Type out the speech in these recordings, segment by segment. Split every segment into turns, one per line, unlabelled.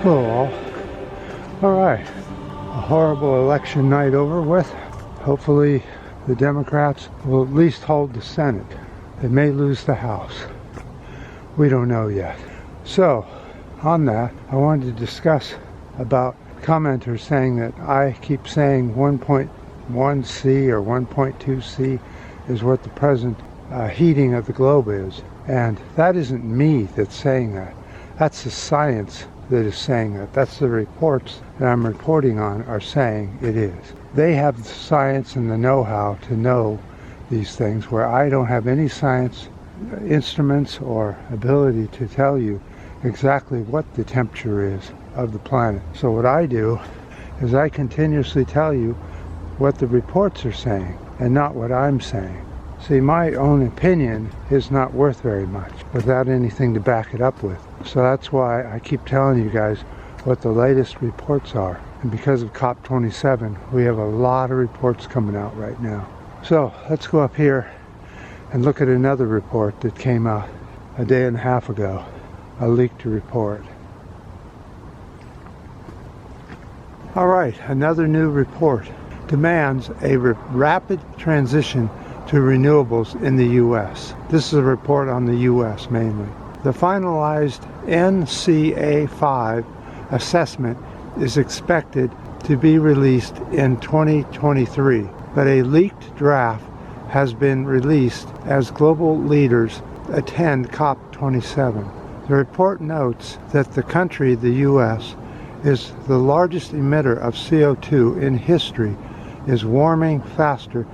Hello all right, a horrible election night over with. Hopefully the Democrats will at least hold the Senate. They may lose the House. We don't know yet. So on that, I wanted to discuss about commenters saying that I keep saying 1.1C or 1.2C is what the present heating of the globe is. And that isn't me that's saying that. That's the science that is saying that. That's the reports that I'm reporting on are saying it is. They have the science and the know-how to know these things, where I don't have any science instruments or ability to tell you exactly what the temperature is of the planet. So what I do is I continuously tell you what the reports are saying and not what I'm saying. See, my own opinion is not worth very much without anything to back it up with. So that's why I keep telling you guys what the latest reports are. And because of COP27, we have a lot of reports coming out right now. So let's go up here and look at another report that came out a day and a half ago, a leaked report. All right, another new report demands a rapid transition to renewables in the U.S. This is a report on the U.S. mainly. The finalized NCA5 assessment is expected to be released in 2023, but a leaked draft has been released as global leaders attend COP27. The report notes that the country, the U.S., is the largest emitter of CO2 in history, is warming faster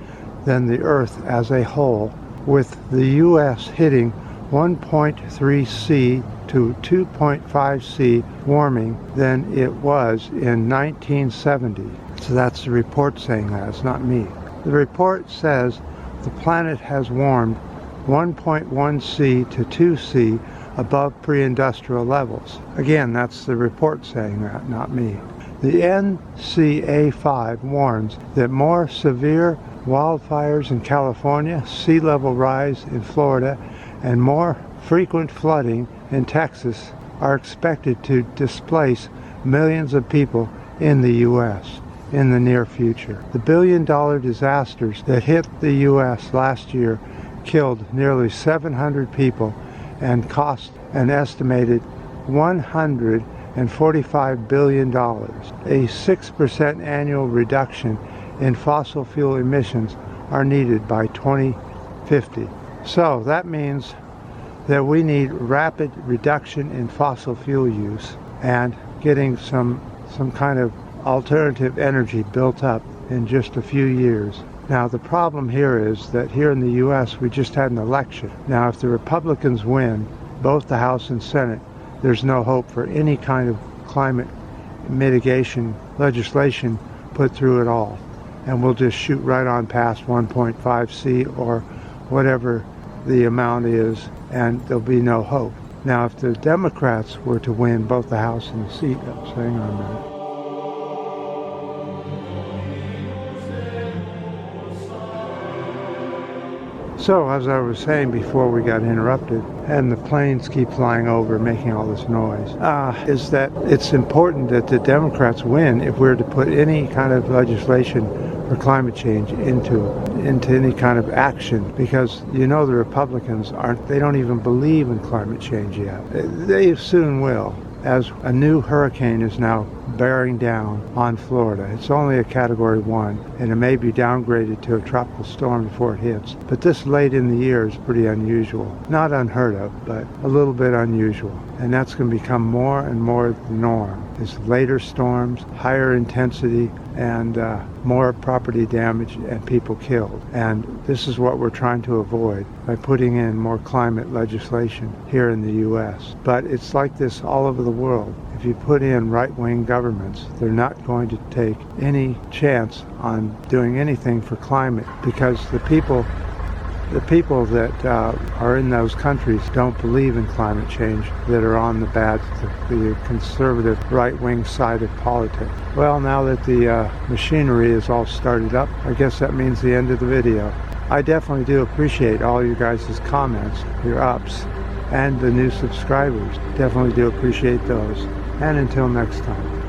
than the Earth as a whole, with the U.S. hitting 1.3C to 2.5C warming than it was in 1970. So that's the report saying that, it's not me. The report says the planet has warmed 1.1C to 2C above pre-industrial levels. Again, that's the report saying that, not me. The NCA5 warns that more severe wildfires in California, sea level rise in Florida, and more frequent flooding in Texas are expected to displace millions of people in the U.S. in the near future. The billion-dollar disasters that hit the U.S. last year killed nearly 700 people and cost an estimated $145 billion. A 6% annual reduction in fossil fuel emissions are needed by 2050. So that means that we need rapid reduction in fossil fuel use and getting some kind of alternative energy built up in just a few years. Now the problem here is that here in the U.S. we just had an election. Now if the Republicans win both the House and Senate, there's no hope for any kind of climate mitigation legislation put through at all. And we'll just shoot right on past 1.5C or whatever the amount is, and there'll be no hope. Now, if the Democrats were to win both the House and the seat, hang on a minute. So, as I was saying before we got interrupted, and the planes keep flying over making all this noise, is that it's important that the Democrats win if we're to put any kind of legislation for climate change into any kind of action, because you know the Republicans they don't even believe in climate change yet. They soon will, as a new hurricane is now bearing down on Florida. It's only a Category 1, and it may be downgraded to a tropical storm before it hits. But this late in the year is pretty unusual. Not unheard of, but a little bit unusual. And that's going to become more and more the norm. It's later storms, higher intensity, and more property damage and people killed. And this is what we're trying to avoid by putting in more climate legislation here in the U.S. But it's like this all over the world. If you put in right-wing governments, they're not going to take any chance on doing anything for climate, because the people that are in those countries don't believe in climate change, that are on the conservative right-wing side of politics. Well, now that the machinery is all started up, I guess that means the end of the video. I definitely do appreciate all you guys' comments, your ups, and the new subscribers. Definitely do appreciate those. And until next time.